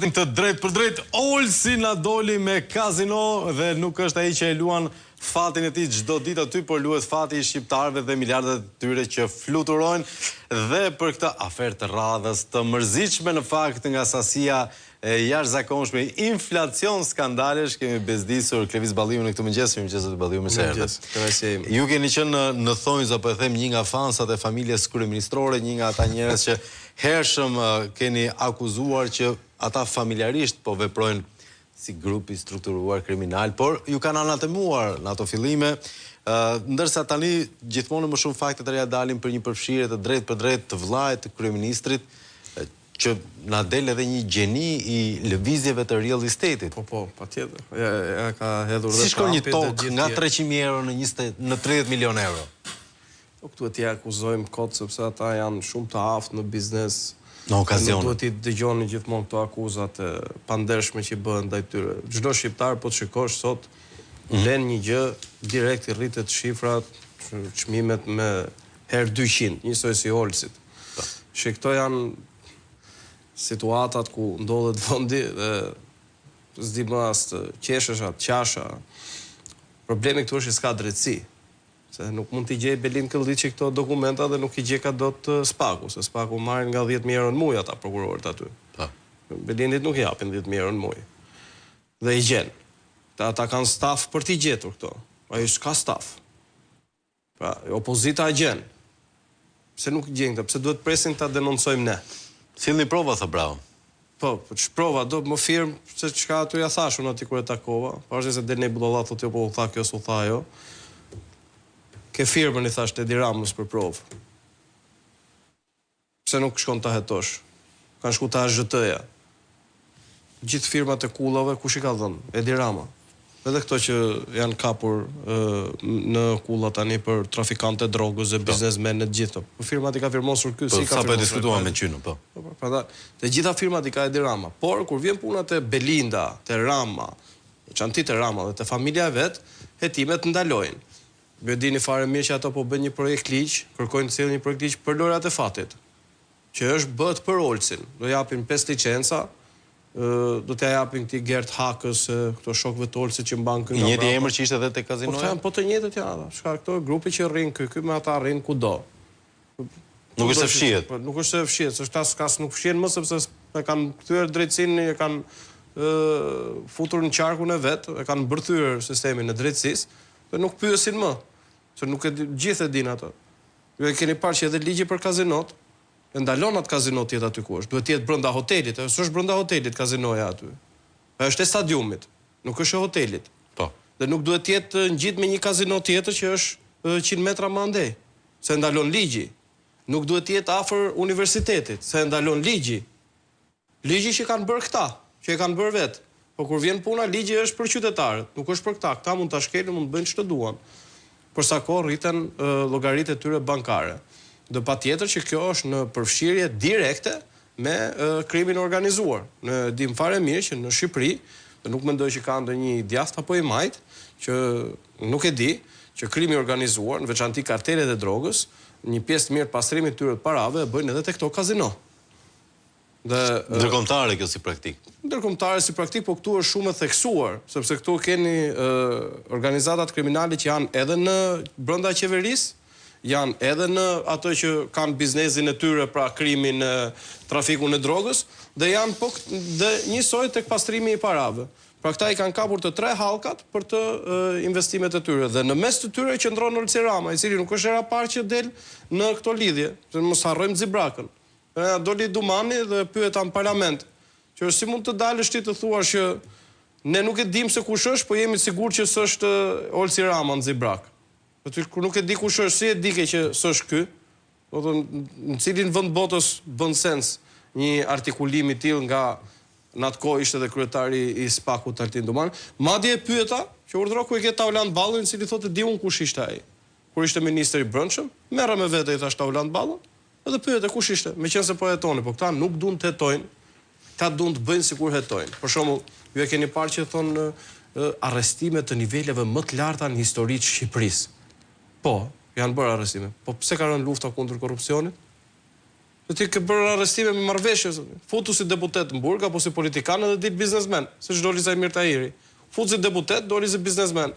vazhdim të drejt për drejt, Olsi na doli me kazino dhe nuk është ai që e luan fatin e tij çdo ditë aty, por luhet fati i shqiptarëve dhe miliardet e tyre që fluturojnë dhe për këtë aferë të radhës të mërzitshme në fakt nga sasia e jashtëzakonshme, inflacion, skandalesh, kemi bezdisur Klevis Balliu në këtë mëngjes. Mëngjes të Balliu, më së Ju keni qenë në thonjza, po e them, një nga fansat e familjes kryeministrore, një nga ata njerëz që hershëm keni akuzuar që ata familjarisht po veprojnë si grupi strukturuar kriminal, por ju kanë anatemuar në ato fillime, ndërsa tani gjithmonë më shumë fakte të reja dalin për një përfshirje të drejt për drejt të vllajt të kryeministrit, që na del edhe një gjeni i lëvizjeve të real estate-it. Po, patjetër. Ja ka hedhur dhe si shkon një tokë nga 300.000 euro në 30 milion euro? Po këtu t'ja akuzojmë kot sepse ata janë shumë të aftë në biznes. Në okazion. Nuk duhet t'i dëgjoni gjithmonë këto akuzat e pandershme që bëhen ndaj tyre. Çdo shqiptar po të shikosh sot len një gjë, direkt i rritet shifrat, çmimet me herë 200, njësoj si Olsit. Që këto janë situatat ku ndodhet vendi dhe s'di më as të qeshësh atë qasha. Problemi këtu është që s'ka drejtësi. Se nuk mund t'i gjej Belin Këlliçi këto dokumenta dhe nuk i gjeka do të Spaku, se Spaku marrin nga 10.000 euro në muj ata prokurorët aty. Belinit nuk i japin 10.000 euro në muj. Dhe i gjen. Ata kanë staf për t'i gjetur këto. Ai s'ka staf. Pra, opozita e gjen. Pse nuk gjen këta? Pse duhet presin ta denoncojmë ne? Sillni prova, thë bravo. Po, ç'prova do më firm se çka aty ja thash unë aty kur e takova. Pavarësisht se del në Bullolla thotë jo, po u tha kjo, s'u tha ajo. Ke firmën i thash te Edi Ramës për provë. Pse nuk shkon ta hetosh? Kanë shku ta AZT-ja. Gjithë firmat e kullave kush i ka dhënë? Edi Rama. Edhe këto që janë kapur në kulla tani për trafikante drogës dhe biznesmenë të gjithë. Po firmat i ka firmosur ky, si ka firmosur. Sa po diskutuam me Qynën, po. Prandaj, te gjitha firmat i ka Edi Rama. Por kur vjen puna te Belinda, te Rama, çanti te Rama dhe te familja e vet, hetimet ndalojnë. Ju dini fare mirë që ato po bëjnë një projekt ligj, kërkojnë të cilën një projekt ligj për lojrat e fatit, që është bëhet për Olsin. Do japin 5 licenca, do t'ja japin këtij Gert Hakës, këto shokëve të Olsit që mban këngë. I njëjti emër që ishte edhe te kazinoja? Po të njëjtët janë. Shka këto grupi që rrin ky me ata rrin kudo. Nuk është se fshihet. Nuk është se fshihet, s'është as nuk fshihen më sepse e kanë kthyer drejtësinë, e kanë futur në qarkun e vet, e kanë mbërthyer sistemin e drejtësisë dhe nuk pyesin më. Se nuk e gjithë e din ato. Ju e keni parë që edhe ligji për kazinot e ndalon atë kazinot tjetë aty ku është. Duhet tjetë brenda hotelit, s'është brenda hotelit kazinoja aty. Është e stadiumit, nuk është e hotelit. Po. Dhe nuk duhet tjetë ngjit me një kazino tjetër që është 100 metra më andej. Se ndalon ligji. Nuk duhet tjetë afër universitetit, se ndalon ligji. Ligji që kanë bërë këta, që e kanë bërë vetë. Po kur vjen puna, ligji është për qytetarët, nuk është për këta. Këta mund ta shkelin, mund të bëjnë ç'të duan. Për sa kohë rriten llogaritë e tyre bankare. Dhe patjetër që kjo është në përfshirje direkte me krimin organizuar. Ne dim fare mirë që në Shqipëri, dhe nuk mendoj që ka ndonjë djathtë apo i majt, që nuk e di, që krimi organizuar, në veçanti kartelet e drogës, një pjesë të mirë pastrimit tyre të parave e bëjnë edhe te këto kazino. Ndërkombëtare kjo si praktik. Ndërkombëtare si praktik, po këtu është shumë e theksuar, sepse këtu keni organizatat kriminale që janë edhe në brenda qeverisë, janë edhe në ato që kanë biznesin e tyre, pra krimin, trafikun e drogës, dhe janë po dhe njësoj tek pastrimi i parave. Pra këta i kanë kapur të 3 hallkat për të investimet e tyre. Dhe në mes të tyre qëndron Olsi Rama, i cili nuk është era parë që del në këto lidhje, se mos harrojmë Zibrakën. Doli Dumani dhe pyeta në parlament, që si mund të dalësh ti të thuash që ne nuk e dim se kush është, po jemi të sigurt që s'është Olsi Rama në Zibrak. Kur nuk e di kush është, si e dike që s'është ky, do të në cilin vend botës bën sens një artikulim i tillë nga në atë kohë ishte edhe kryetari i Spakut Altin Dumani. Madje e pyeta që urdhëroi ku e ke Tauland Ballën, i cili thotë di unë kush ishte ai. Kur ishte ministri i Brendshëm, merra me vete i thash Tauland Ballën, edhe pyete kush ishte, meqense po hetoni, po këta nuk duan të hetojnë, këta duan të bëjnë sikur hetojnë. Për shembull, ju e keni parë që thonë arrestime të niveleve më të larta në historitë të Shqipërisë. Po, janë bërë arrestime. Po pse ka rënë lufta kundër korrupsionit? Ti ke bërë arrestime me marrëveshje, futu si deputet në burg apo si politikan edhe dit biznesmen, se që doli Sajmir Tahiri. Futu si deputet, doli si biznesmen.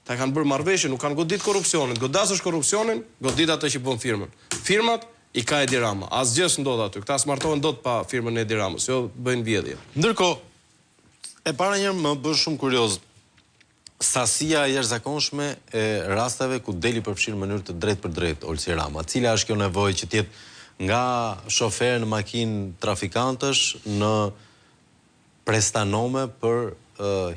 Ta kanë bërë marrëveshje, nuk kanë godit korrupsionin. Godasësh korrupsionin, godit atë që bën firmën. Firmat i ka Edi Rama. Asgjë s'ndodh aty. Këta smartohen dot pa firmën e Edi Ramës, jo bëjnë vjedhje. Ndërkohë, e para njërë më bërë shumë kurioz, sasia e jashtëzakonshme e rasteve ku deli përfshirë në mënyrë të drejtë për drejtë Olsi Rama. Cila është kjo nevojë që tjetë nga shofer në makinë trafikantësh në prestanome për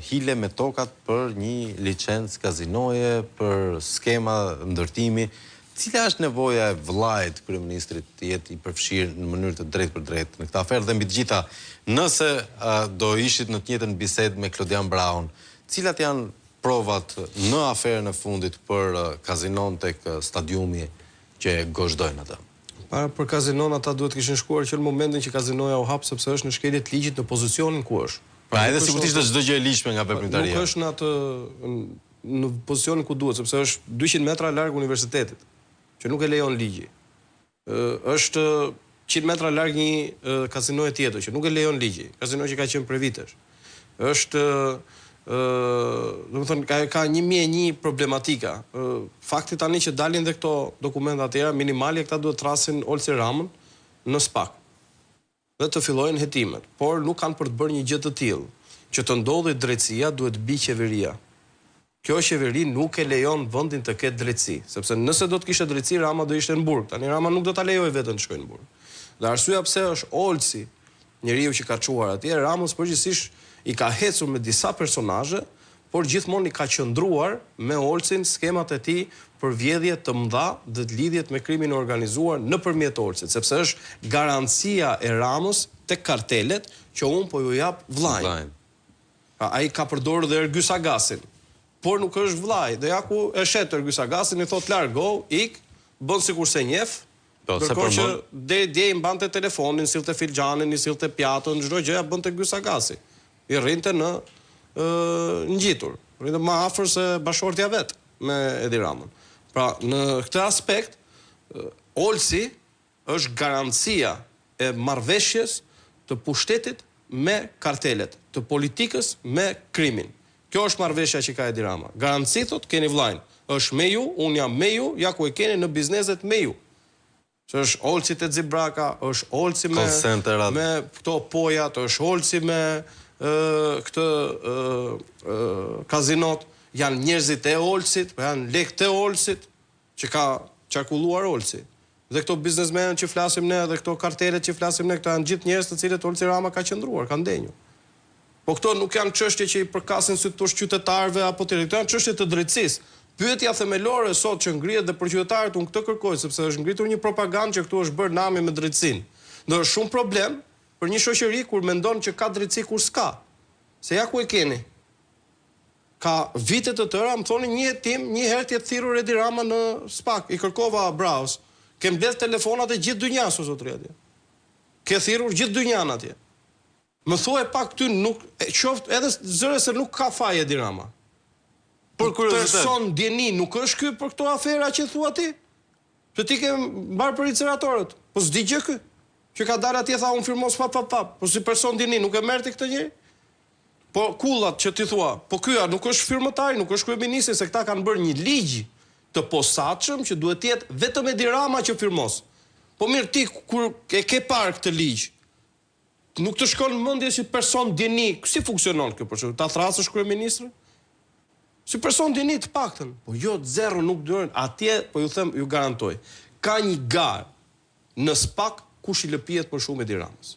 hile me tokat për një licencë kazinoje, për skema ndërtimi. Cila është nevoja e vllajt kryeministrit të jetë i përfshirë në mënyrë të drejtë për drejtë në këtë aferë dhe mbi të gjitha, nëse do ishit në të njëjtën bisedë me Klodian Braun, cilat janë provat në aferën e fundit për kazinon tek stadiumi që gozhdojnë ata? Për kazinon ata duhet kishin shkuar që në momentin që kazinoja u hap sepse është në shkelje të ligjit në pozicion ku është. Pra edhe sigurisht është çdo gjë e ligjshme nga veprimtaria. Nuk është në atë në pozicionin ku duhet, sepse është 200 metra larg universitetit, që nuk e lejon ligji. Është 100 metra larg një kazinoje tjetër që nuk e lejon ligji, kazino që ka qenë për vitesh. Është domethënë ka 1001 problematika. Fakti tani që dalin dhe këto dokumenta të tjera, minimali këta duhet trasin Olsi Ramën në SPAK dhe të fillojnë hetimet, por nuk kanë për të bërë një gjë të tillë. Që të ndodhi drejtësia duhet bi qeveria. Kjo qeveri nuk e lejon vendin të ketë drejtësi, sepse nëse do të kishte drejtësi Rama do ishte në burg. Tani Rama nuk do ta lejojë veten të shkojë në burg. Dhe arsyeja pse është Olsi, njeriu që ka çuar atje, Ramës përgjithsisht i ka hecur me disa personazhe, por gjithmonë i ka qëndruar me Olsin skemat e tij për vjedhje të mëdha dhe të lidhjet me krimin organizuar nëpërmjet Olsit, sepse është garancia e Ramës tek kartelet që unë po ju jap vllajin. Ai ka përdorur dhe Ergysagasin, por nuk është vllai. Dhe ja ku e shet Ergysagasin i thot largo, ik, bën sikur se njeh. Ndërkohë që dje i mbante telefonin, sillte filxhanin, i sillte pjatën, çdo gjë ja bënte Ergysagasi. I rrinte në ngjitur. Rrinte më afër se bashortja vet me Edi Ramën. Pra, në këtë aspekt, Olsi është garancia e marrëveshjes të pushtetit me kartelet, të politikës me krimin. Kjo është marrëveshja që ka Edi Rama. Garanci thot, keni vllajin. Është me ju, unë jam me ju, ja ku e keni në bizneset me ju. Që është Olsi te Zibraka, është Olsi me këto pojat, është Olsi me këtë kazinot, janë njerëzit e Olsit, janë lekët e Olsit, që ka qarkulluar Olsi. Dhe këto biznesmenët që flasim ne, dhe këto kartelet që flasim ne, këto janë gjithë njerëz të cilët Olsi Rama ka qëndruar, ka ndenjur. Po këto nuk janë çështje që i përkasin sy të qytetarëve apo të këto janë çështje të drejtësisë. Pyetja themelore sot që ngrihet dhe për qytetarët unë këtë kërkoj, sepse është ngritur një propagandë që këtu është bërë nami me drejtësinë. Dhe është shumë problem për një shoqëri kur mendon që ka drejtësi kur s'ka. Se ja ku e keni. Ka vite të tëra, më thoni një hetim, një herë t'jetë thirrur Edi Rama në SPAK, i kërkova Braus. Ke mbledh telefonat e gjithë dynjas o zotëri atje. Ke thirrur gjithë dynjan atje. Më thuaj pak ty nuk qoftë edhe zëre se nuk ka faj Edi Rama. Për person djeni nuk është ky për këto afera që thua ti? Se ti ke mbar për liceratorët. Po s'di gjë ky. Që ka dalë atje tha unë firmos pap. Po si person djeni nuk e merrti këtë njeri? Po kullat që ti thua, po kya nuk është firmëtari, nuk është kryeministri, se këta kanë bërë një ligj të posaçëm që duhet të jetë vetëm Edi Rama që firmos. Po mirë ti kur e ke parë këtë ligj, nuk të shkon në mendje si person djeni, si funksionon kjo për shkak? Ta thrasësh kryeministrin? Si person djeni të paktën. Po jo zero nuk duhen. Atje po ju them, ju garantoj. Ka një garë në SPAK kush i lëpihet për shumë Edi Ramës.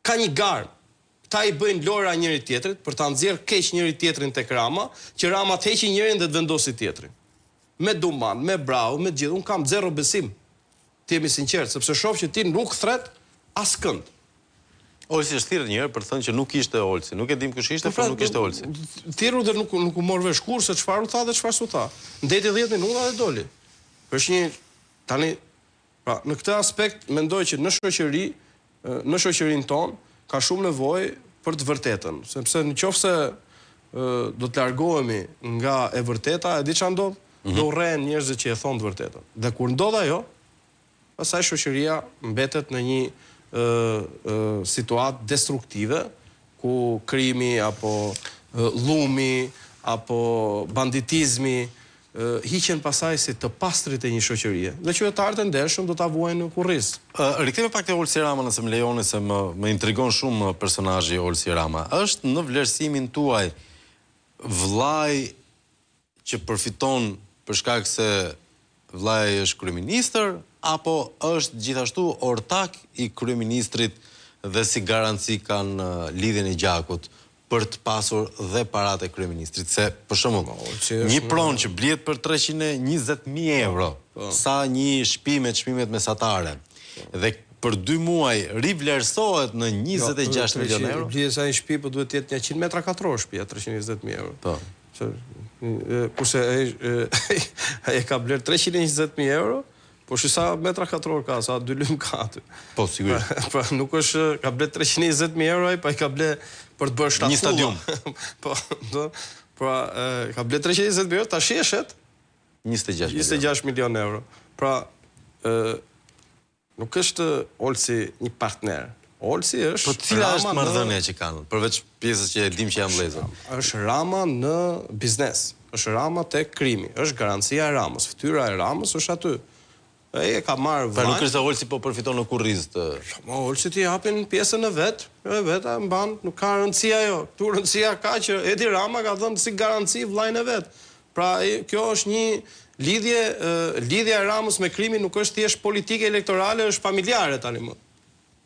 Ka një garë. Ta i bëjnë lora njëri tjetrit për ta nxjerrë keq njëri tjetrin tek Rama, që Rama të heqë njërin dhe të vendosi tjetrin. Me Duman, me Brau, me gjithë, unë kam zero besim. Të jemi sinqert, sepse shoh që ti nuk thret askënd. Olsi është thirrur një herë për të thënë që nuk ishte Olsi, nuk e dim kush ishte, por nuk ishte Olsi. Thirrur dhe nuk u mor vesh kurrë se çfarë u tha dhe çfarë s'u tha. Ndeti 10 minuta dhe doli. Është një tani pra në këtë aspekt mendoj që në shoqërinë tonë ka shumë nevojë për të vërtetën, sepse nëse do të largohemi nga e vërteta, e di çfarë ndodh? Do urren njerëzit që e thonë të vërtetën. Dhe kur ndodh ajo, pastaj shoqëria mbetet në një situatë destruktive, ku krimi apo llumi apo banditizmi hiqen pasaj si të pastrit e një shoqërie. Dhe qytetarët e ndershëm do ta vuajnë në kurriz. Rikthehemi pak te Olsi Rama, nëse më lejoni, se më intrigon shumë personazhi Olsi Rama. Është në vlerësimin tuaj vllai që përfiton për shkak se vllai është kryeministër, apo është gjithashtu ortak i kryeministrit dhe si garanci kanë lidhjen e gjakut për të pasur dhe paratë e kryeministrit? Se, për shembull, një pronë që blihet për 320.000 euro, sa një shtëpi me çmimet mesatare, dhe për 2 muaj rivlerësohet në 26 milion euro. Blihet sa një shtëpi, po duhet të jetë 100 metra katror shtëpia, 320.000 euro. Po. Kurse ai ka bler 320.000 euro, po sa metra katror ka, sa 2 lym ka aty. Po, sigurisht. Pra nuk është ka bler 320.000 euro ai, pa i ka bler për të bërë shtatë. Një stadium. Po, pra ka bler 320.000 euro, ta sheshet 26 milion euro. Pra nuk është Olsi një partner. Olsi është... Po cila është marrëdhënia që kanë, përveç pjesës që e dim që janë vëllezër? Është Rama në biznes, është Rama tek krimi, është garancia e Ramës, fytyra e Ramës është aty. Ai e ka marrë Pra nuk është se Olsi po përfiton në kurriz të... Olsi t'i japin pjesën e vetë, vetë e mban, nuk ka rëndësia jo. Tu rëndësia ka që Edi Rama ka dhënë si garanci vllajën e vetë. Pra kjo është një lidhja e Ramës me krimin nuk është thjesht politike elektorale, është familjare tani më.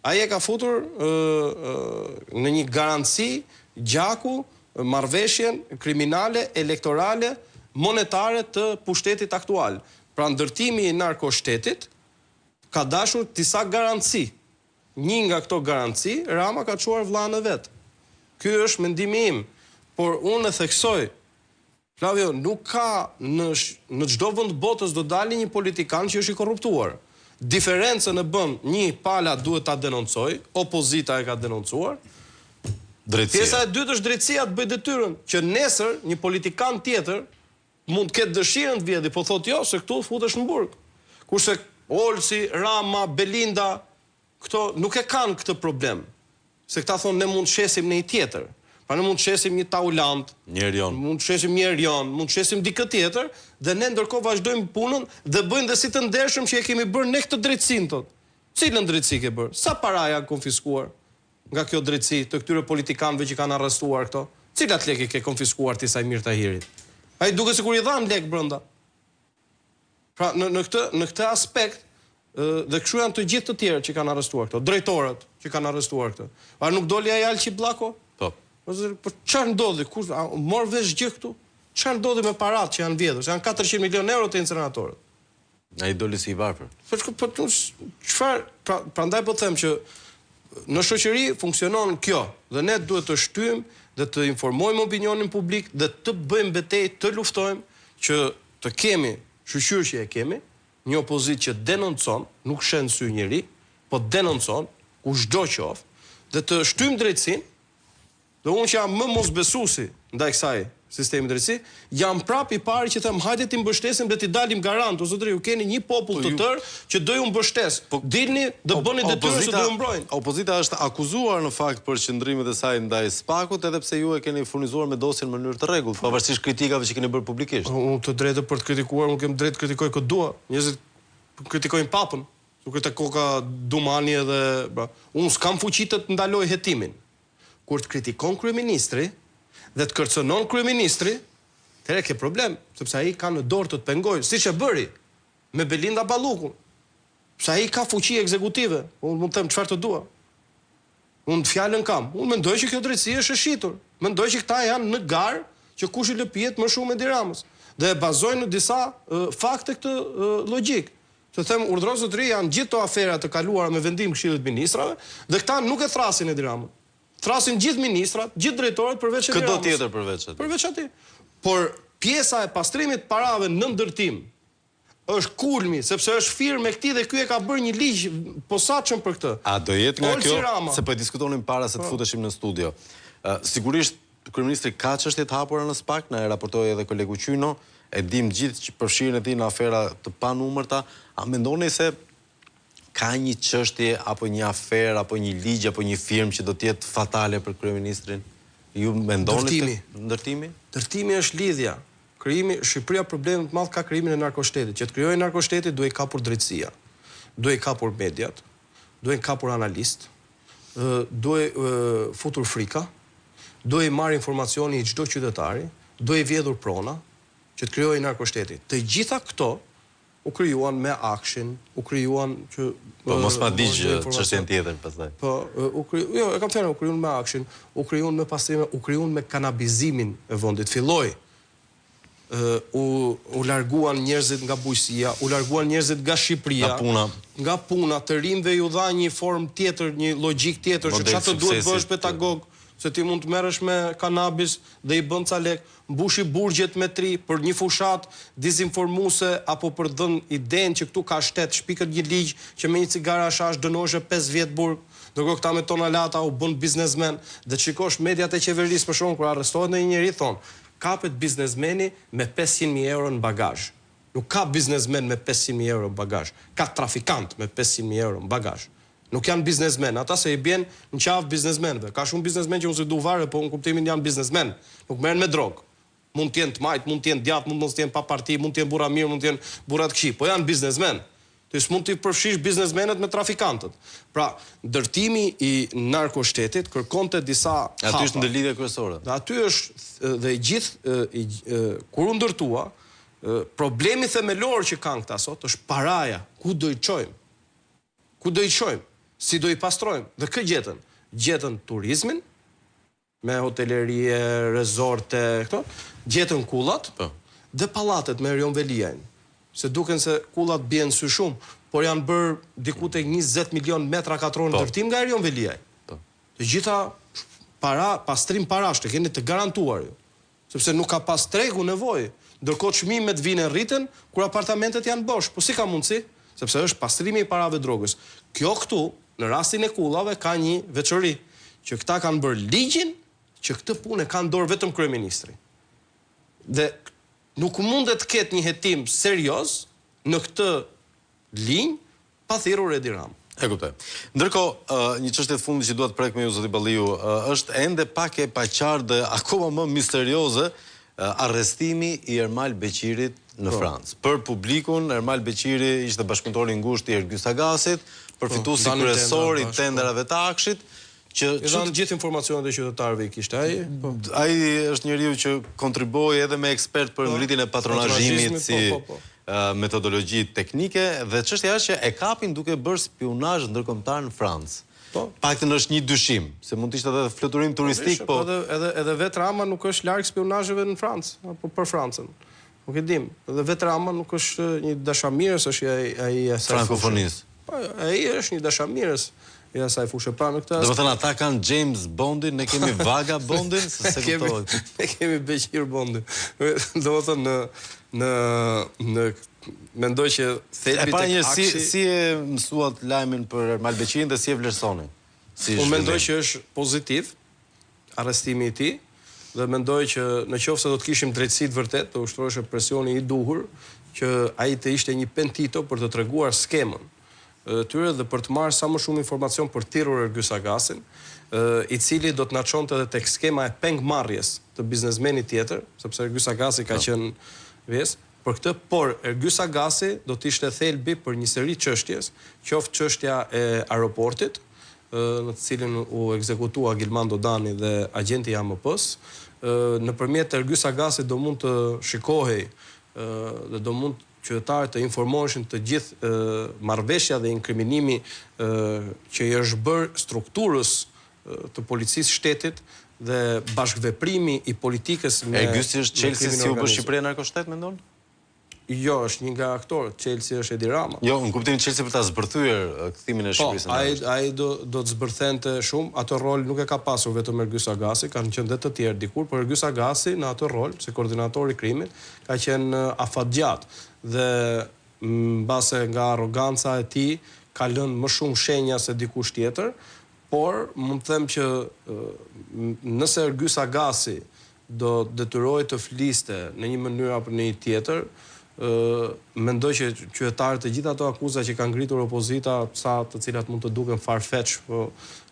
Ai e ka futur në një garanci gjaku marrëveshjen kriminale, elektorale, monetare të pushtetit aktual. Pra ndërtimi i narkoshtetit ka dashur disa garanci. Një nga këto garanci, Rama ka çuar vllahën e vet. Ky është mendimi im, por unë e theksoj, Flavio, nuk ka në çdo vend botës do dalë një politikan që është i korruptuar. Diferencën e bën një pala duhet ta denoncoj, opozita e ka denoncuar. Drejtësia. Pjesa e dytë është drejtësia të bëj detyrën, që nesër një politikan tjetër mund të ketë dëshirën të vjedhë, po thotë jo, se këtu futesh në burg. Kurse Olsi, Rama, Belinda, këto nuk e kanë këtë problem. Se këta thonë ne mund të shesim në një tjetër. Pa ne mund të shesim një Taulant, një Erion, mund të shesim një Erion, mund të shesim dikë tjetër, dhe ne ndërkohë vazhdojmë punën dhe bëjmë dhe si të ndershëm që e kemi bërë ne këtë drejtësinë tot. Cilën drejtësi ke bërë? Sa para janë konfiskuar nga kjo drejtësi të këtyre politikanëve që kanë arrestuar këto? Cilat lekë ke konfiskuar ti Sajmir Tahirit? Ai duket sikur i dhan lek brenda. Pra në këtë aspekt dhe kështu janë të gjithë të tjerë që kanë arrestuar këto, drejtorët që kanë arrestuar këto. A nuk doli ai Alçi Bllako? Po. Po çfarë ndodhi? Kur mor vesh gjë këtu? Çfarë ndodhi me paratë që janë vjedhur? Janë 400 milion euro të inceneratorët. Ai doli si i varfër. Po çfarë? Prandaj po them që në shoqëri funksionon kjo dhe ne duhet të shtyjmë dhe të informojmë opinionin publik dhe të bëjmë betejë, të luftojmë që të kemi shoqëri që e kemi, një opozitë që denoncon, nuk shen sy njeri, po denoncon kushdo qoftë, dhe të shtyjmë drejtësinë. Dhe unë që jam më mosbesuesi ndaj kësaj sistemi drejtësi, jam prap i pari që them hajde ti mbështesim dhe ti dalim garant, o zotëri, ju keni një popull të tërë që do ju mbështes. Dilni dhe bëni detyrën se do ju mbrojnë. Opozita është akuzuar në fakt për qëndrimet e saj ndaj SPAK-ut, edhe pse ju e keni furnizuar me dosjen në mënyrë të rregullt, pavarësisht kritikave që keni bërë publikisht. Unë të drejtë për të kritikuar, unë kem drejtë të kritikoj këtë dua. Njerëzit kritikojnë papën, duke të koka Dumani edhe unë s'kam fuqi të ndaloj hetimin. Kur të kritikon kryeministri dhe të kërcënon kryeministri, atëherë ke problem, sepse ai ka në dorë të pengojë, siç e bëri me Belinda Ballukun. Sepse ai ka fuqi ekzekutive. Unë mund të them çfarë të dua. Unë fjalën kam. Unë mendoj që kjo drejtësi është e shitur. Mendoj që këta janë në garë që kush i lëpihet më shumë Edi Ramës. Dhe e bazojnë në disa fakte këtë logjik. Të them urdhro zotëri janë gjithë to afera të kaluara me vendim Këshillit të Ministrave dhe këta nuk e thrasin Edi Ramën. Thrasin gjithë ministrat, gjithë drejtorët përveç Edi Ramës. Këdo tjetër përveç atij. Përveç atij. Por pjesa e pastrimit parave në ndërtim është kulmi, sepse është firmë me këtij dhe ky e ka bërë një ligj posaçëm për këtë. A do jetë nga Olsi kjo, Rama. se po e diskutonim para se të futeshim në studio. Sigurisht kryeministri ka çështje të hapura në SPAK, na e raportoi edhe kolegu Qyno, e dim gjithë që përfshirjen e tij në afera të panumërta. A mendoni se ka një çështje apo një aferë apo një ligj apo një firmë që do të jetë fatale për kryeministrin? Ju mendoni ndërtimi? Ndërtimi është lidhja. Shqipëria problemin të madh ka krijimin e narkoshtetit. Që të krijojë narkoshtetit duhet kapur drejtësia, duhet kapur mediat, duhet kapur analist, duhet futur frika, duhet marrë informacioni i çdo qytetari, duhet vjedhur prona që të krijojë narkoshtetit. Të gjitha këto u krijuan me akshin, u krijuan që po mos ma digj çështjen tjetër pastaj. Po jo, e kam thënë, u krijuan me akshin, u krijuan me pastrime, u krijuan me kanabizimin e vendit. Filloi u larguan njerëzit nga bujqësia, u larguan njerëzit nga Shqipëria, nga puna, të rinjve ju dha një formë tjetër, një logjik tjetër, që çfarë duhet bësh pedagog, se ti mund të merresh me kanabis dhe i bën ca lek, mbushi burgjet me tri për një fushat dizinformuese apo për dhënë idenë që këtu ka shtet, shpikët një ligj që me një cigare ashash dënoheshe 5 vjet burg, ndërkohë këta me tonalata u bën biznesmen, dhe shikosh mediat e qeverisë për shkak kur arrestohet një njeri thon, kapet biznesmeni me 500.000 euro në bagazh. Nuk ka biznesmen me 500.000 euro në bagazh, ka trafikant me 500.000 euro në bagazh. Nuk janë biznesmen, ata se i bjen në qafë biznesmenve. Ka shumë biznesmen që unë se du vare, po në kuptimin janë biznesmen. Nuk merren me drogë. Mund t'jenë të majtë, mund t'jenë djatë, mund t'jenë pa parti, mund t'jenë bura mirë, mund t'jenë burat këqi. Po janë biznesmen. Të mund t'i përfshish biznesmenet me trafikantët. Pra, ndërtimi i narkoshtetit kërkonte disa hapa. Aty është ndërlidhja kryesore. Dhe aty është dhe gjithë, kur u ndërtua, problemi themelor që kanë këta sot është paraja. Ku do i çojmë? Ku do i çojmë? Si do i pastrojmë? Dhe kë gjetën? Gjetën turizmin, me hotelerie, rezorte, këto, gjetën kullat, dhe pallatet me Erion Veliajn. Se duken se kullat bien sy shumë, por janë bërë diku tek 20 milion metra katror ndërtim nga Erion Veliajn. Të gjitha pastrim parash të keni të garantuar ju, sepse nuk ka pas tregu nevojë, ndërkohë çmimet vinë rriten kur apartamentet janë bosh. Po si ka mundësi? Sepse është pastrimi i parave drogës. Kjo këtu, në rastin e kullave, ka një veçori, që këta kanë bërë ligjin, që këtë punë ka në dorë vetëm kryeministri. Dhe nuk mundet të ketë një hetim serioz në këtë linjë pa thirrur Edi Rama. E kuptoj. Ndërkohë, një çështje të fundit që dua të prek me ju zoti Balliu, është ende pak e paqartë dhe akoma më misterioze arrestimi i Ermal Beqirit në Francë. Për publikun, Ermal Beqiri ishte bashkëpunëtor i ngushtë i Ergys Agasit, përfituesi kryesor i tenderave të Akshit, që dhanë gjithë informacionet e qytetarëve i kishte ai. Ai është njeriu që kontriboi edhe me ekspert për ngritjen e patronazhimit si metodologji teknike, dhe çështja është që e kapin duke bërë spionazh ndërkombëtar në Francë. Paktën është një dyshim, se mund të ishte edhe fluturim turistik, po edhe vetë Rama nuk është larg spionazheve në Francë, apo për Francën. Nuk e dim. Edhe vetë Rama nuk është një dashamirës, është ai frankofonisë. Po, ai është një dashamirës i asaj fushë. Pra në këtë. Do të thënë ata kanë James Bondin, ne kemi Vaga Bondin, se kuptohet. Ne kemi Beqir Bondin. Do të thënë në mendoj që thelbi tek Akshi. Si e mësuat lajmin për Ermal Beqirin dhe si e vlerësoni? Unë mendoj që është pozitiv arrestimi i tij. Dhe mendoj që në qoftë se do të kishim drejtësi të vërtet, të ushtrohej presioni i duhur që ai të ishte një pentito për të treguar skemën tyre dhe për të marrë sa më shumë informacion për thirrur Ergys Agasin, i cili do të na çonte edhe tek skema e pengmarrjes të biznesmenit tjetër, sepse Ergys Agasi ka qenë ves për këtë, por Ergys Agasi do të ishte thelbi për një seri çështjes, qoftë çështja e aeroportit, në të cilin u ekzekutua Gilman Dodani dhe agenti i AMP-s, nëpërmjet Ergys Agasit do mund të shikohej dhe do mund qytetarët të informoheshin të gjithë marrëveshja dhe inkriminimi që i është bërë strukturës të policisë shtetit dhe bashkëveprimi i politikës me Ergysi është Chelsea si u bë Shqipëria narkoshtet, mendon? Jo, është një nga aktorët, Chelsea është Edi Rama. Jo, në kuptimin Chelsea për ta zbërthyer kthimin e Shqipërisë. Po, ai do të zbërthente shumë, atë rol nuk e ka pasur vetëm Ergys Agasi, kanë qenë edhe të tjerë dikur, por Ergys Agasi në atë rol, si koordinator i krimit, ka qenë afatgjat dhe mbase nga arroganca e tij ka lënë më shumë shenja se dikush tjetër, por mund të them që nëse Ergys Agasi do detyrohej të fliste në një mënyrë apo në një tjetër, mendoj që qytetarët e gjitha ato akuza që kanë ngritur opozita, sa të cilat mund të duken farfetch, po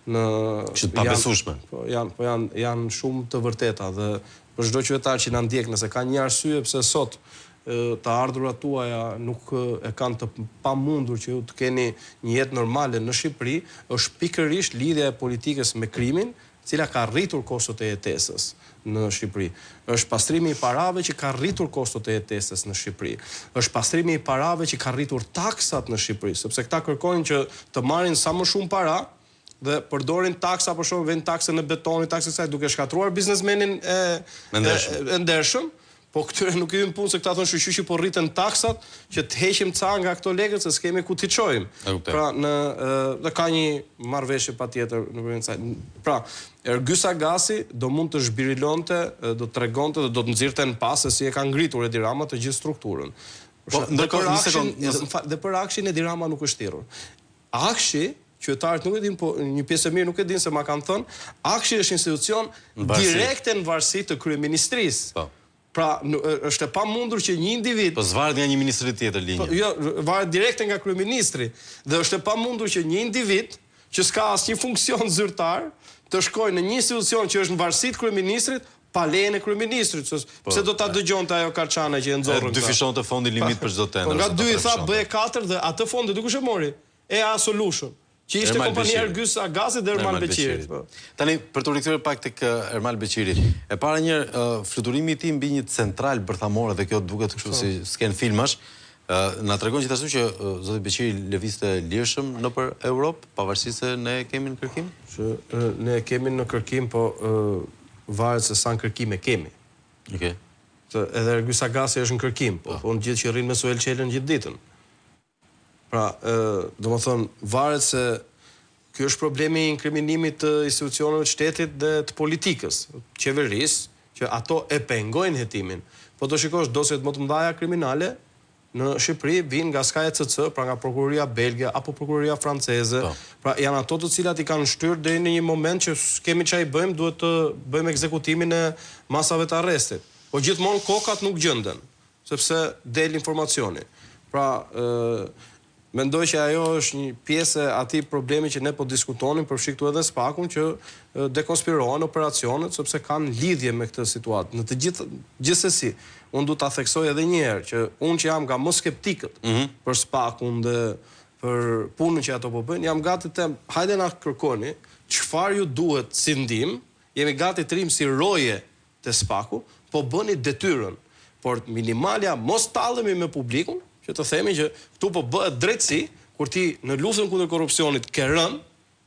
që të pabesueshme. Janë shumë të vërteta dhe për çdo qytetar që na ndjek, nëse ka një arsye pse sot të ardhurat tuaja nuk e kanë të pamundur që ju të keni një jetë normale në Shqipëri, është pikërisht lidhja e politikës me krimin, cila ka rritur kostot e jetesës në Shqipëri. Është pastrimi i parave që ka rritur kostot e jetesës në Shqipëri. Është pastrimi i parave që ka rritur taksat në Shqipëri, sepse këta kërkojnë që të marrin sa më shumë para dhe përdorin taksa, për shembull, vend taksën e betonit, taksën e kësaj, duke shkatruar biznesmenin e ndershëm. Po këtyre nuk i vjen punë se këta thonë shqyqyshi po rriten taksat që të heqim ca nga këto legët se s'kemi ku t'i çojmë. Pra dhe ka një marrëveshje patjetër në përmjet saj. Pra, Ergyll Sagasi do mund të zhbirilonte, do të tregonte dhe do të nxirrte në pas se si e ka ngritur Edi Rama të gjithë strukturën. Dhe për Akshin Edi Rama nuk është thirrur. Akshi, qytetarët nuk e din, po një pjesë e mirë nuk e din se ma kanë thënë, Akshi është institucion direkte në varësi të kryeministrisë. Pra, është e pamundur që një individ... Po zvaret nga një ministri tjetër linjë. Jo, varet direkte nga kryeministri. Dhe është e pamundur që një individ që s'ka asnjë funksion zyrtar të shkojë në një institucion që është në varësi të kryeministrit pa lejen e kryeministrit. Pse do ta dëgjonte ajo Karçana që e nxorrën? Dy fishonte fondi limit për çdo tender. Nga dy i tha bëje 4 dhe atë fondi kush e mori? EA Solution. Që ishte kompania Ergyll Sagasi dhe Ermal Beqirit. Tani, për të rikthyer pak tek Ermal Beqiri, e para një fluturimi i tij mbi një central bërthamore dhe kjo duket kështu si sken filmash, na tregon gjithashtu që zoti Beqiri lëvizte lirshëm nëpër Europë, pavarësisht se ne kemi në kërkim? Ne kemi në kërkim, po varet se sa në kërkim e kemi. Okej. Edhe Ergyll Sagasi është në kërkim, po unë gjithë që rrinë me Suel Qelën gjithë ditën. Pra, do më thonë, varet se kjo është problemi i inkriminimit të institucioneve të shtetit dhe të politikës, qeverisë, që ato e pengojnë hetimin. Po të shikosh dosjet më të mëdha kriminale në Shqipëri vinë nga SKCC, pra nga prokuroria belge apo prokuroria franceze. Pra janë ato të cilat i kanë shtyrë deri në një moment që kemi çfarë bëjmë, duhet të bëjmë ekzekutimin e masave të arrestit. Po gjithmonë kokat nuk gjenden, sepse del informacioni. Pra, mendoj që ajo është një pjesë e atij problemi që ne po diskutonim, përfshi këtu edhe Spakun, që dekonspirohen operacionet sepse kanë lidhje me këtë situatë. Në të gjithsesi, unë du ta theksoj edhe një herë që unë që jam nga më skeptikët për Spakun dhe për punën që ato po bëjnë, jam gati të them, hajde na kërkoni çfarë ju duhet si ndim, jemi gati të rim si roje te Spaku, po bëni detyrën, por minimalja mos tallemi me publikun, që të themi që këtu po bëhet drejtësi, kur ti në luftën kundër korrupsionit ke rënë,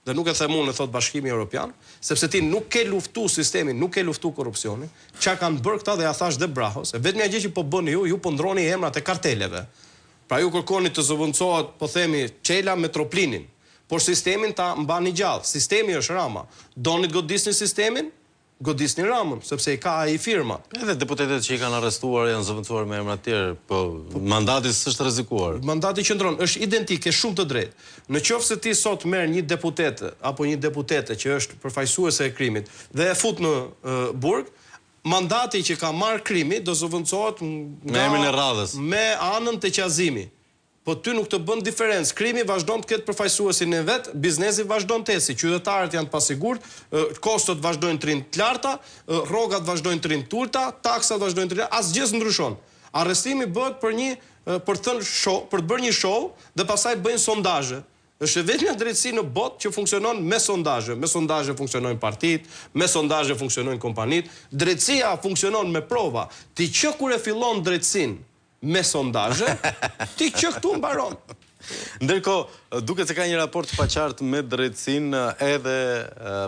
dhe nuk e them unë, e thot Bashkimi Evropian, sepse ti nuk ke luftu sistemin, nuk ke luftu korrupsionin, çka kanë bërë këta dhe ja thash dhe brahos, e vetmja gjë që po bëni ju po ndroni emrat e karteleve. Pra ju kërkoni të zëvendësohet, po themi, Çela Metroplinin, por sistemin ta mbani gjallë. Sistemi është Rama. Doni të godisni sistemin? Godisni Ramën, sepse i ka ai firma. Edhe deputetët që i kanë arrestuar janë zëvendësuar me emra të tjerë, po mandati s'është rrezikuar. Mandati qëndron, është identik, ke shumë të drejtë. Në qoftë se ti sot merr një deputete apo një deputete që është përfaqësuese e krimit dhe e fut në burg, mandati që ka marrë krimi do zëvendësohet me emrin e radhës, me anën të qazimi. Po ty nuk të bën diferencë. Krimi vazhdon të ketë përfaqësuesin e vet, biznesi vazhdon të ecë, qytetarët janë të pasigurt, kostot vazhdojnë të rinë të larta, rrogat vazhdojnë të rinë të ulta, taksat vazhdojnë të rinë, asgjë s'ndryshon. Arrestimi bëhet për të bërë një show dhe pastaj bëjnë sondazhe. Është vetëm një drejtësi në botë që funksionon me sondazhe. Me sondazhe funksionojnë partitë, me sondazhe funksionojnë kompanitë. Drejtësia funksionon me prova. Ti që kur e fillon drejtësinë me sondazhe, ti që këtu mbaron. Ndërkohë, duket se ka një raport të paqartë me drejtësinë edhe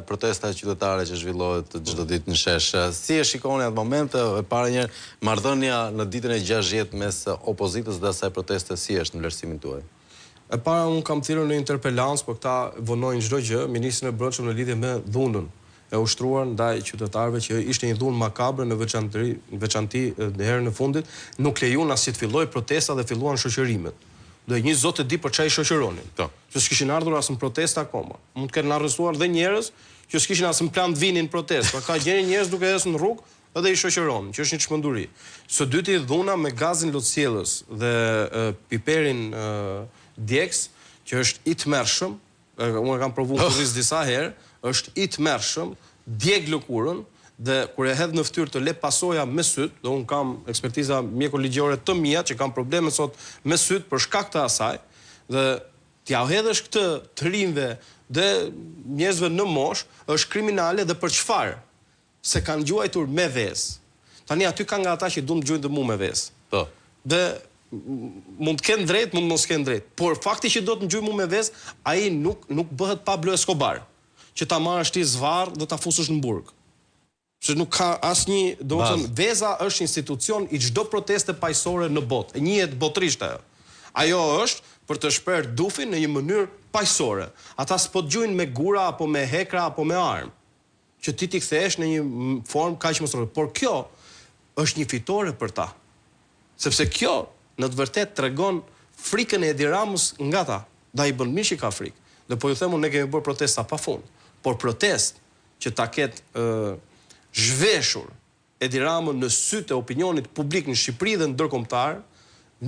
protesta qytetare që zhvillohet çdo ditë në shesh. Si e shikoni atë moment, e para një marrëdhënia në ditën e 60 mes opozitës dhe asaj proteste, si është në vlerësimin tuaj? E para unë kam thirrur në interpelancë, por këta vonojnë çdo gjë, ministrin e Brendshëm në lidhje me dhunën e ushtruar ndaj qytetarëve, që ishte një dhunë makabre në veçanti në herën e fundit, nuk lejuan as që të fillojë protesta dhe filluan shoqërimet. Do një zot e di për çfarë shoqëronin. Që s'kishin ardhur as në protestë akoma. Mund të kenë arrestuar dhe njerëz që s'kishin as në plan të vinin në protestë. Pra ka gjeni njerëz duke ecur në rrugë edhe i shoqëron, që është një çmenduri. Së dyti dhuna me gazin lotësjellës dhe piperin djeks, që është i tmerrshëm, unë kam provuar kurriz disa herë, është i tmerrshëm, djeg lëkurën, dhe kur e hedh në fytyrë të le pasoja me syt, dhe unë kam ekspertiza mjekoligjore të mia që kam probleme sot me syt për shkak të asaj, dhe t'ja hedhësh këtë të rinjve dhe njerëzve në moshë, është kriminale dhe për çfarë? Se kanë gjuajtur me vezë. Tani aty kanë nga ata që duan të gjujnë dhe mu me vezë. Po. Dhe mund të kenë drejt, mund mos kenë drejt. Por fakti që do të gjujë mu me vezë, ai nuk bëhet Pablo Escobar, që ta marrësh ti zvarr dhe ta fusësh në burg. Se nuk ka asnjë, domethënë veza është institucion i çdo proteste paqësore në botë. Njihet botërisht ajo. Ajo është për të shprehur dufin në një mënyrë paqësore. Ata s'po gjujnë me gura apo me hekra apo me armë, që ti kthehesh në një formë kaq mosore. Por kjo është një fitore për ta. Sepse kjo në të vërtetë tregon frikën e Edi Ramës nga ta. Da i bën mirë që ka frikë. Dhe po ju them unë, ne kemi bërë protesta pafund. Por protestë që ta ketë zhveshur Edi Ramën në sytë e opinionit publik në Shqipëri dhe në ndërkombëtar,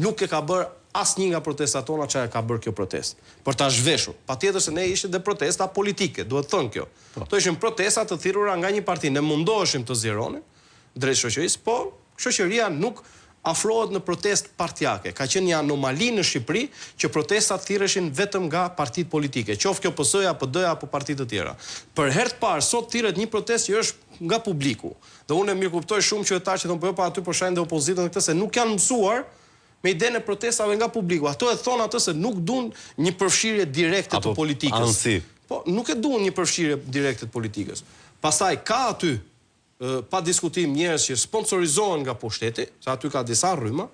nuk e ka bërë asnjë nga protestat tona që e ka bërë kjo protestë. Për ta zhveshur. Patjetër se ne ishte dhe protesta politike, duhet thënë kjo. Kto ishin protesta të thirrura nga një parti, ne mundoheshim të zgjeronim drejt shoqërisë, por shoqëria nuk afrohet në protestë partijake. Ka qenë një anomali në Shqipëri që protestat thirreshin vetëm nga partitë politike, qoftë kjo PS-ja, PD-ja apo partitë të tjera. Për herë të parë sot thirret një protestë që është nga publiku. Dhe unë e mirë kuptoj shumë qytetarë që thonë po pa aty po shajnë dhe opozitën këtë se nuk janë mësuar me idenë e protestave nga publiku. Ato e thonë atë se nuk duan një përfshirje direkte të politikës. Ansi. Po nuk e duan një përfshirje direkte të politikës. Pastaj ka aty pa diskutim njerëz që sponsorizohen nga pushteti, se aty ka disa rrymë,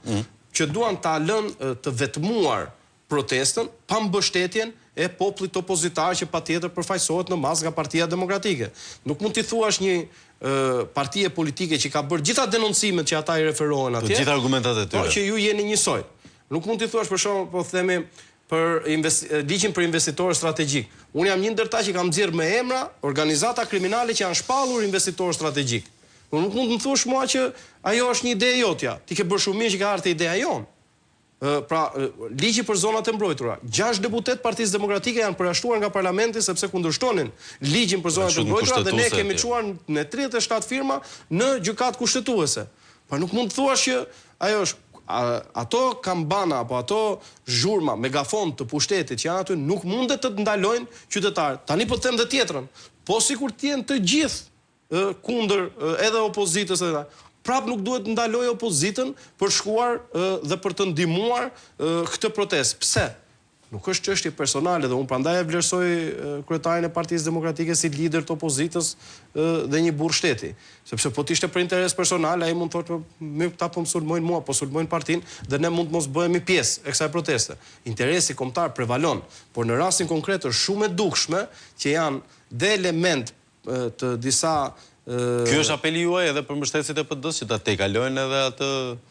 që duan ta lënë të vetmuar protestën pa mbështetjen e popullit opozitar që patjetër përfaqësohet në masë nga Partia Demokratike. Nuk mund t'i thuash një partie politike që ka bërë gjitha denoncimet që ata i referohen atje. Të gjitha argumentat e tyre. Po që ju jeni njësoj. Nuk mund t'i thuash për shembull, po themi për ligjin për investitorë strategjik. Unë jam një ndër ta që kam nxjerrë me emra organizata kriminale që janë shpallur investitorë strategjik. Nuk mund të më thuash mua që ajo është një ide jotja. Ti ke bërë shumë mirë që ka ardhur ideja jonë. Pra, ligji për zonat e mbrojtura. 6 deputet Partisë Demokratike janë përjashtuar nga parlamenti sepse kundërshtonin ligjin për zonat e mbrojtura dhe ne kemi çuar në 37 firma në gjykatë kushtetuese. Pa nuk mund të thuash që ajo është ato kambana apo ato zhurma, megafon të pushtetit që janë aty nuk mundet të ndalojnë qytetarët. Tani po të them dhe tjetrën. Po sikur të jenë të gjithë kundër edhe opozitës edhe prap nuk duhet të ndalojë opozitën për shkuar dhe për të ndihmuar këtë protestë. Pse? Nuk është çështje personale dhe unë prandaj e vlerësoj kryetarin e Partisë Demokratike si lider të opozitës dhe një burr shteti. Sepse po të ishte për interes personal, ai mund të thotë më ta po sulmojnë mua, po sulmojnë partinë dhe ne mund të mos bëhemi pjesë e kësaj proteste. Interesi kombëtar prevalon, por në rastin konkret është shumë e dukshme që janë dhe element të disa Ky është apeli juaj edhe për mbështetësit e PD-s që ta tejkalojnë edhe atë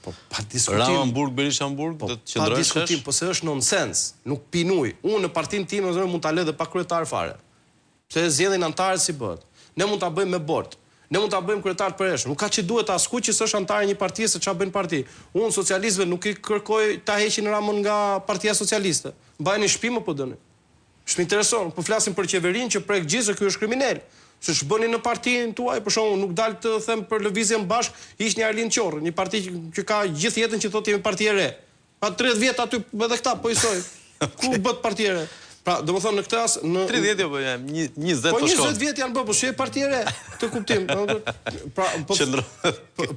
pa diskutim. Ramburg, Berishamburg, të qëndrojnë Pa diskutim, po se është nonsens, nuk pinuj. Unë në partinë time mund ta lë dhe pa kryetar fare. Pse zgjedhin antarët si bëhet. Ne mund ta bëjmë me bord. Ne mund ta bëjmë kryetar të përhershëm. Nuk ka që duhet askuj që s'është antar i një partie se çfarë bën parti. Unë socialistëve nuk i kërkoj ta heqin Ramën nga Partia Socialiste. Mbajeni shtëpi më po dëni. S'më intereson, po flasim për qeverinë që prek gjithë se ky është kriminal. Se ç'bëni në partinë tuaj, për shembull, nuk dal të them për lëvizjen bashk, hiq një Arlind Qorrë, një parti që ka gjithë jetën që thotë jemi parti e re. Pa 30 vjet aty edhe këta po isoj. Ku bëhet parti e re? Pra, domethënë në këtë as në 30 po jam 20 po po shkon. 20 vjet janë bërë, po shi parti e re. Këtë kuptim. Pra,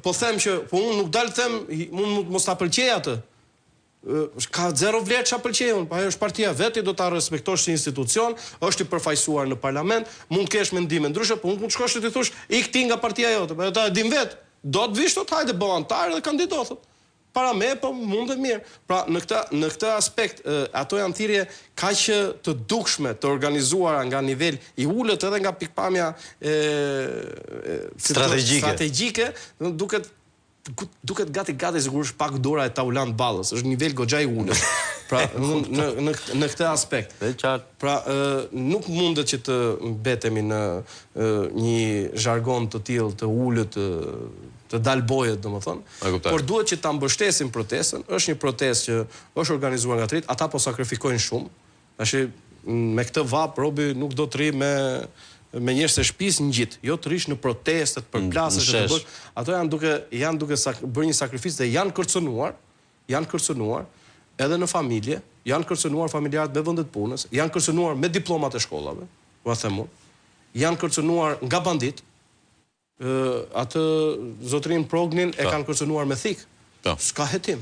po them që po unë nuk dal të them, unë mos ta pëlqej atë. Ka zero vlerë çfarë pëlqejun, pa ajo është partia vetë, do ta respektosh si institucion, është i përfaqësuar në parlament, mund të kesh mendime ndryshe, po mund të shkosh ti thosh ik ti nga partia jote, po ata e din vet, do të vish tot hajde bëu antar dhe kandido thot. Para me, po mund të mirë. Pra në këtë aspekt ato janë thirrje kaq të dukshme, të organizuara nga nivel i ulët edhe nga pikpamja strategjike, duket gati sigurisht pak dora e Taulant Ballës, është nivel goxha i ulët. Pra në këtë aspekt. Pra nuk mundet që të mbetemi në një jargon të tillë të ulët të dalë bojet, domethënë. Por duhet që ta mbështesim protestën. Është një protestë që është organizuar nga trit, ata po sakrifikojnë shumë. Tash me këtë vap Robi nuk do të rri me njerëz të shtëpisë ngjit, jo të rish në protestet për plasë që të bësh. Ato janë duke bërë një sakrificë dhe janë kërcënuar edhe në familje, janë kërcënuar familjarët me vendet punës, janë kërcënuar me diplomat e shkollave, po them unë. Janë kërcënuar nga bandit. Atë zotrin Prognin e kanë kërcënuar me thik. S'ka hetim.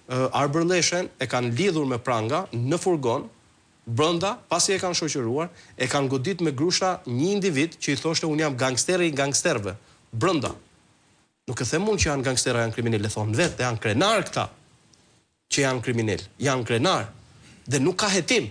Arbërleshen e kanë lidhur me pranga në furgon, brenda, pasi e kanë shoqëruar, e kanë godit me grusha një individ që i thoshte unë jam gangsteri i gangsterëve. Brenda. Nuk e them unë që janë gangstera, janë kriminal, e thonë vetë, janë krenar këta që janë kriminal, janë krenar. Dhe nuk ka hetim.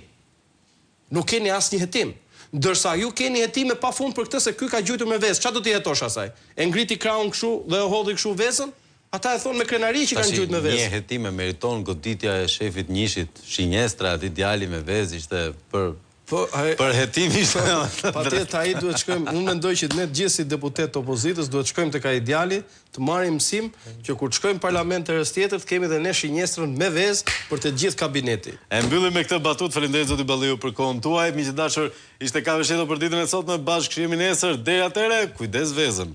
Nuk keni asnjë hetim. Ndërsa ju keni hetime pa fund për këtë se ky ka gjujtur me vezë. Çfarë do t'i jetosh asaj? E ngriti krahun kështu dhe e hodhi kështu vezën? Ata e thonë me krenari që kanë gjujtur me vezë. Një hetime meriton goditja e shefit njishit, Shinjestra, aty djali me vezë ishte për hetim ishte. Patjetër ai duhet shkojmë, unë mendoj që ne gjithë si deputet të opozitës duhet shkojmë tek ai djali, të marrim mësim që kur të shkojmë në parlament të rës tjetër të kemi edhe ne Shinjestrën me vezë për të gjithë kabineti. E mbyllim me këtë batutë. Faleminderit zoti Balliu për kohën tuaj. Miq dashur, ishte Ka Vësheto për ditën e sotme. Bashkë kishemi nesër. Deri atëherë, kujdes vezën.